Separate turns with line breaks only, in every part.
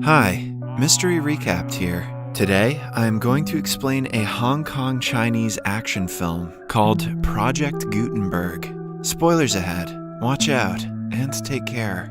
Hi, Mystery Recapped here. Today, I am going to explain a Hong Kong Chinese action film called Project Gutenberg. Spoilers ahead, watch out, and take care.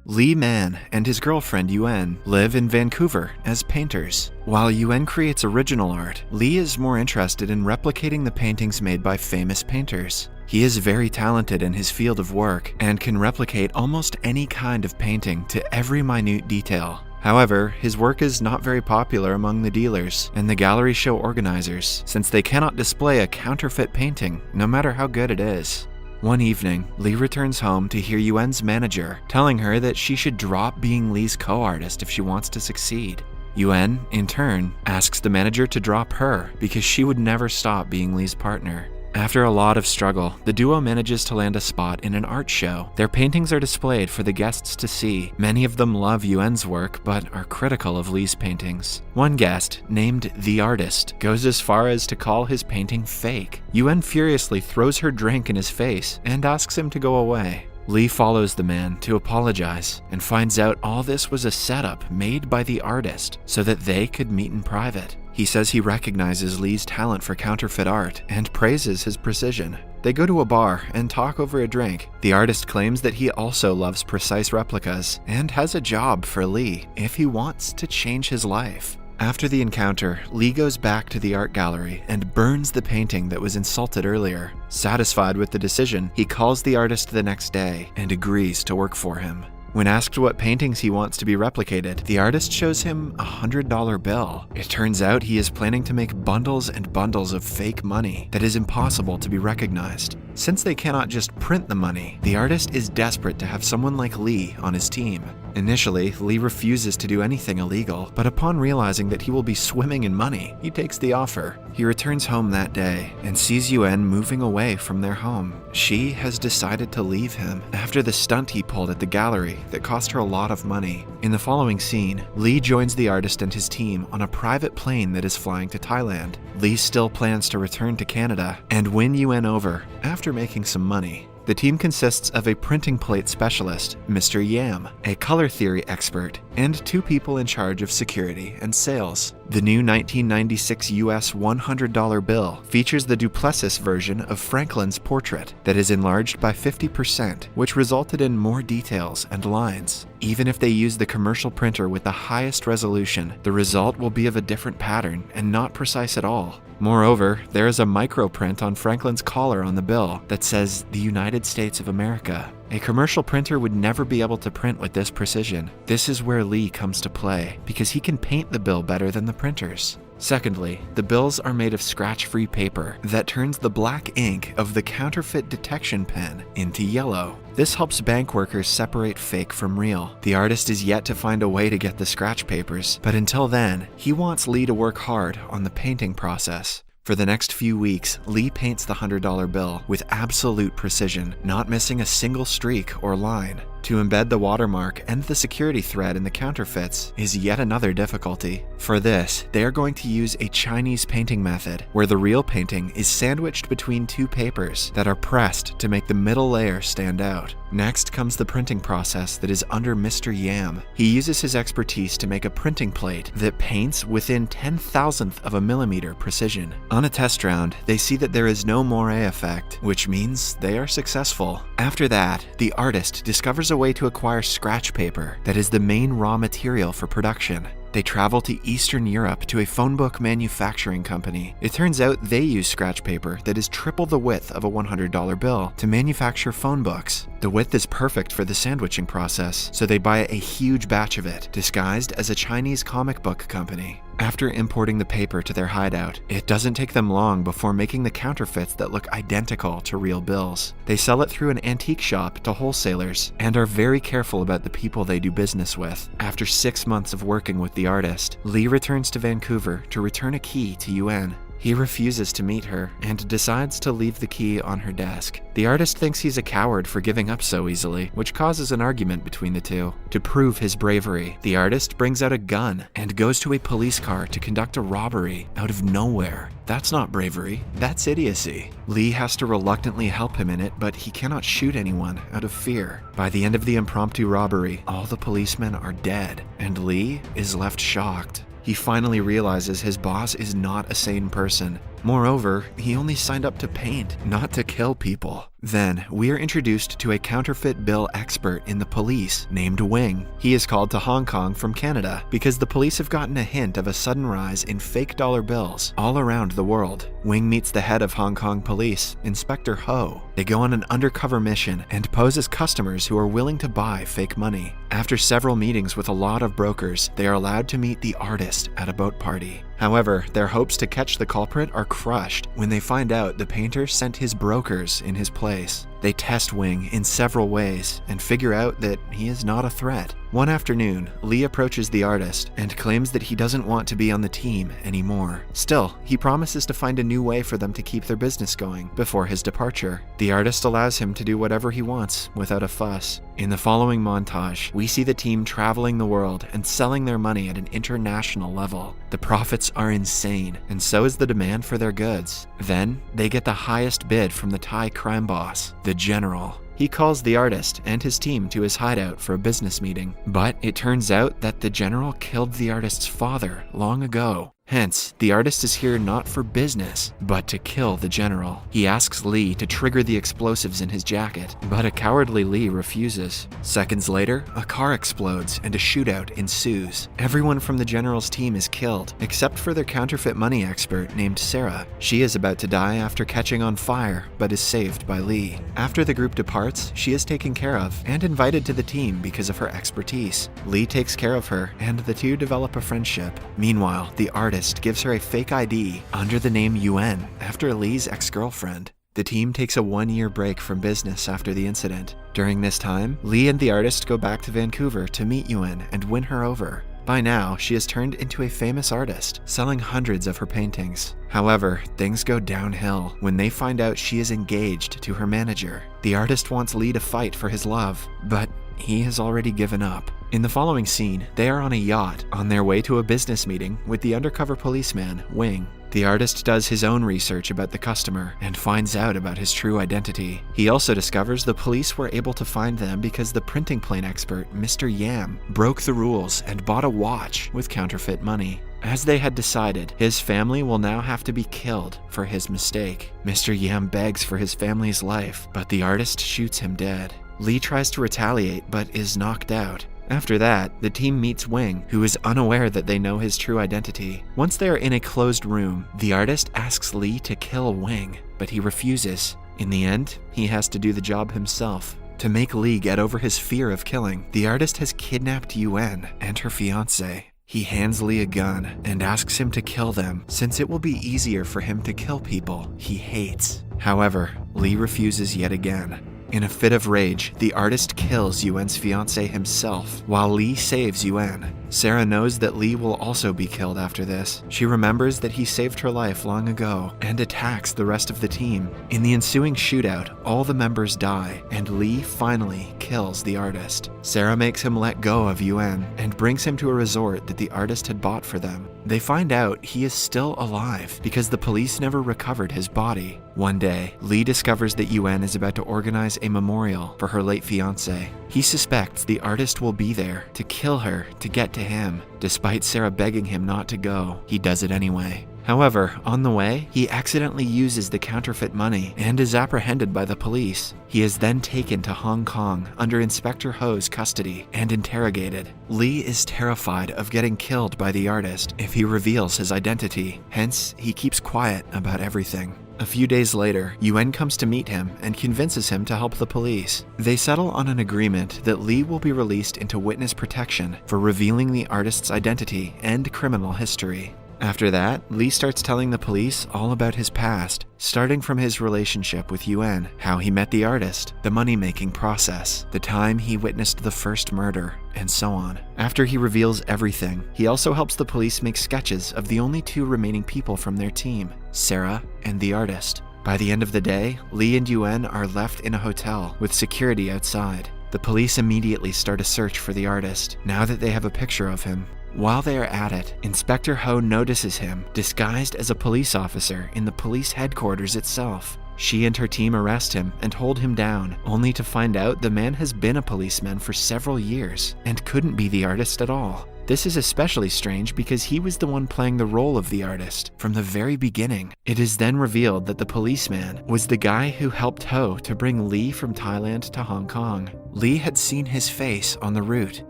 Lee Man and his girlfriend Yuan live in Vancouver as painters. While Yuan creates original art, Lee is more interested in replicating the paintings made by famous painters. He is very talented in his field of work and can replicate almost any kind of painting to every minute detail. However, his work is not very popular among the dealers and the gallery show organizers, since they cannot display a counterfeit painting, no matter how good it is. One evening, Lee returns home to hear Yuan's manager telling her that she should drop being Lee's co-artist if she wants to succeed. Yuan, in turn, asks the manager to drop her because she would never stop being Lee's partner. After a lot of struggle, the duo manages to land a spot in an art show. Their paintings are displayed for the guests to see. Many of them love Yuan's work, but are critical of Lee's paintings. One guest, named The Artist, goes as far as to call his painting fake. Yuan furiously throws her drink in his face and asks him to go away. Lee follows the man to apologize and finds out all this was a setup made by the artist so that they could meet in private. He says he recognizes Lee's talent for counterfeit art and praises his precision. They go to a bar and talk over a drink. The artist claims that he also loves precise replicas and has a job for Lee if he wants to change his life. After the encounter, Lee goes back to the art gallery and burns the painting that was insulted earlier. Satisfied with the decision, he calls the artist the next day and agrees to work for him. When asked what paintings he wants to be replicated, the artist shows him a $100 bill. It turns out he is planning to make bundles and bundles of fake money that is impossible to be recognized. Since they cannot just print the money, the artist is desperate to have someone like Lee on his team. Initially, Lee refuses to do anything illegal, but upon realizing that he will be swimming in money, he takes the offer. He returns home that day and sees Yuan moving away from their home. She has decided to leave him after the stunt he pulled at the gallery that cost her a lot of money. In the following scene, Lee joins the artist and his team on a private plane that is flying to Thailand. Lee still plans to return to Canada and win Yuan over after making some money. The team consists of a printing plate specialist, Mr. Yam, a color theory expert, and two people in charge of security and sales. The new 1996 US $100 bill features the Duplessis version of Franklin's portrait that is enlarged by 50%, which resulted in more details and lines. Even if they use the commercial printer with the highest resolution, the result will be of a different pattern and not precise at all. Moreover, there is a microprint on Franklin's collar on the bill that says the United States of America. A commercial printer would never be able to print with this precision. This is where Lee comes to play, because he can paint the bill better than the printers. Secondly, the bills are made of scratch-free paper that turns the black ink of the counterfeit detection pen into yellow. This helps bank workers separate fake from real. The artist is yet to find a way to get the scratch papers, but until then, he wants Lee to work hard on the painting process. For the next few weeks, Lee paints the $100 bill with absolute precision, not missing a single streak or line. To embed the watermark and the security thread in the counterfeits is yet another difficulty. For this, they are going to use a Chinese painting method, where the real painting is sandwiched between two papers that are pressed to make the middle layer stand out. Next comes the printing process that is under Mr. Yam. He uses his expertise to make a printing plate that paints within 10,000th of a millimeter precision. On a test round, they see that there is no moire effect, which means they are successful. After that, the artist discovers a way to acquire scratch paper that is the main raw material for production. They travel to Eastern Europe to a phone book manufacturing company. It turns out they use scratch paper that is triple the width of a $100 bill to manufacture phone books. The width is perfect for the sandwiching process, so they buy a huge batch of it, disguised as a Chinese comic book company. After importing the paper to their hideout, it doesn't take them long before making the counterfeits that look identical to real bills. They sell it through an antique shop to wholesalers and are very careful about the people they do business with. After 6 months of working with the artist, Lee returns to Vancouver to return a key to Yuan. He refuses to meet her and decides to leave the key on her desk. The artist thinks he's a coward for giving up so easily, which causes an argument between the two. To prove his bravery, the artist brings out a gun and goes to a police car to conduct a robbery out of nowhere. That's not bravery, that's idiocy. Lee has to reluctantly help him in it, but he cannot shoot anyone out of fear. By the end of the impromptu robbery, all the policemen are dead, and Lee is left shocked. He finally realizes his boss is not a sane person. Moreover, he only signed up to paint, not to kill people. Then, we are introduced to a counterfeit bill expert in the police named Wing. He is called to Hong Kong from Canada because the police have gotten a hint of a sudden rise in fake dollar bills all around the world. Wing meets the head of Hong Kong police, Inspector Ho. They go on an undercover mission and pose as customers who are willing to buy fake money. After several meetings with a lot of brokers, they are allowed to meet the artist at a boat party. However, their hopes to catch the culprit are crushed when they find out the painter sent his brokers in his place. They test Wing in several ways and figure out that he is not a threat. One afternoon, Lee approaches the artist and claims that he doesn't want to be on the team anymore. Still, he promises to find a new way for them to keep their business going before his departure. The artist allows him to do whatever he wants without a fuss. In the following montage, we see the team traveling the world and selling their money at an international level. The profits are insane, and so is the demand for their goods. Then, they get the highest bid from the Thai crime boss, the General. He calls the artist and his team to his hideout for a business meeting, but it turns out that the General killed the artist's father long ago. Hence, the artist is here not for business, but to kill the General. He asks Lee to trigger the explosives in his jacket, but a cowardly Lee refuses. Seconds later, a car explodes and a shootout ensues. Everyone from the General's team is killed, except for their counterfeit money expert named Sarah. She is about to die after catching on fire, but is saved by Lee. After the group departs, she is taken care of and invited to the team because of her expertise. Lee takes care of her, and the two develop a friendship. Meanwhile, the artist gives her a fake ID under the name Yuan after Lee's ex-girlfriend. The team takes a 1-year break from business after the incident. During this time, Lee and the artist go back to Vancouver to meet Yuan and win her over. By now, she has turned into a famous artist, selling hundreds of her paintings. However, things go downhill when they find out she is engaged to her manager. The artist wants Lee to fight for his love, but he has already given up. In the following scene, they are on a yacht on their way to a business meeting with the undercover policeman, Wing. The artist does his own research about the customer and finds out about his true identity. He also discovers the police were able to find them because the printing plane expert, Mr. Yam, broke the rules and bought a watch with counterfeit money. As they had decided, his family will now have to be killed for his mistake. Mr. Yam begs for his family's life, but the artist shoots him dead. Lee tries to retaliate but is knocked out. After that, the team meets Wing, who is unaware that they know his true identity. Once they are in a closed room, the artist asks Lee to kill Wing, but he refuses. In the end, he has to do the job himself. To make Lee get over his fear of killing, the artist has kidnapped Yuan and her fiancé. He hands Lee a gun and asks him to kill them, since it will be easier for him to kill people he hates. However, Lee refuses yet again. In a fit of rage, the artist kills Yuan's fiancé himself, while Lee saves Yuan. Sarah knows that Lee will also be killed after this. She remembers that he saved her life long ago and attacks the rest of the team. In the ensuing shootout, all the members die, and Lee finally kills the artist. Sarah makes him let go of Yuan and brings him to a resort that the artist had bought for them. They find out he is still alive because the police never recovered his body. One day, Lee discovers that Yuan is about to organize a memorial for her late fiancé. He suspects the artist will be there to kill her to get to him. Despite Sarah begging him not to go, he does it anyway. However, on the way, he accidentally uses the counterfeit money and is apprehended by the police. He is then taken to Hong Kong under Inspector Ho's custody and interrogated. Lee is terrified of getting killed by the artist if he reveals his identity, hence he keeps quiet about everything. A few days later, Yuan comes to meet him and convinces him to help the police. They settle on an agreement that Lee will be released into witness protection for revealing the artist's identity and criminal history. After that, Lee starts telling the police all about his past, starting from his relationship with Yuan, how he met the artist, the money-making process, the time he witnessed the first murder, and so on. After he reveals everything, he also helps the police make sketches of the only 2 remaining people from their team. Sarah, and the artist. By the end of the day, Lee and Yuen are left in a hotel with security outside. The police immediately start a search for the artist, now that they have a picture of him. While they are at it, Inspector Ho notices him disguised as a police officer in the police headquarters itself. She and her team arrest him and hold him down, only to find out the man has been a policeman for several years and couldn't be the artist at all. This is especially strange because he was the one playing the role of the artist from the very beginning. It is then revealed that the policeman was the guy who helped Ho to bring Lee from Thailand to Hong Kong. Lee had seen his face on the route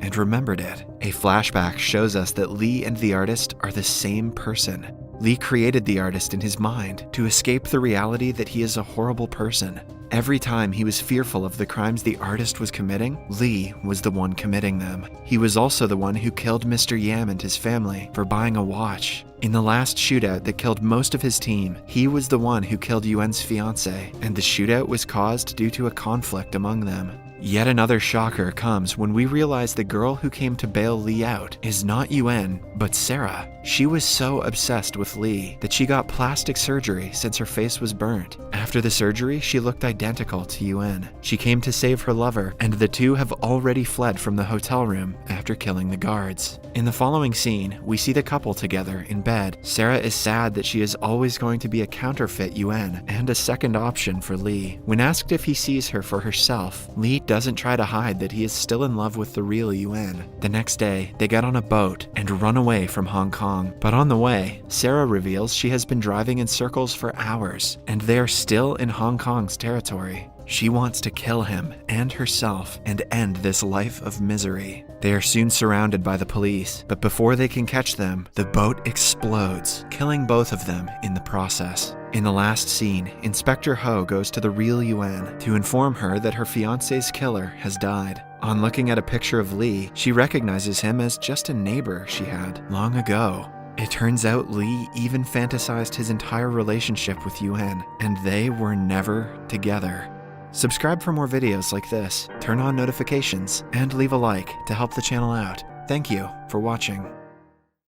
and remembered it. A flashback shows us that Lee and the artist are the same person. Lee created the artist in his mind to escape the reality that he is a horrible person. Every time he was fearful of the crimes the artist was committing, Lee was the one committing them. He was also the one who killed Mr. Yam and his family for buying a watch. In the last shootout that killed most of his team, he was the one who killed Yuen's fiancée, and the shootout was caused due to a conflict among them. Yet another shocker comes when we realize the girl who came to bail Lee out is not Yuen, but Sarah. She was so obsessed with Lee that she got plastic surgery since her face was burnt. After the surgery, she looked identical to Yuen. She came to save her lover, and the two have already fled from the hotel room after killing the guards. In the following scene, we see the couple together in bed. Sarah is sad that she is always going to be a counterfeit Yuen and a second option for Lee. When asked if he sees her for herself, Lee doesn't try to hide that he is still in love with the real Yuen. The next day, they get on a boat and run away from Hong Kong. But on the way, Sarah reveals she has been driving in circles for hours, and they are still in Hong Kong's territory. She wants to kill him and herself and end this life of misery. They are soon surrounded by the police, but before they can catch them, the boat explodes, killing both of them in the process. In the last scene, Inspector Ho goes to the real Yuen to inform her that her fiancé's killer has died. On looking at a picture of Lee, she recognizes him as just a neighbor she had long ago. It turns out Lee even fantasized his entire relationship with Yuen, and they were never together. Subscribe for more videos like this, turn on notifications, and leave a like to help the channel out. Thank you for watching.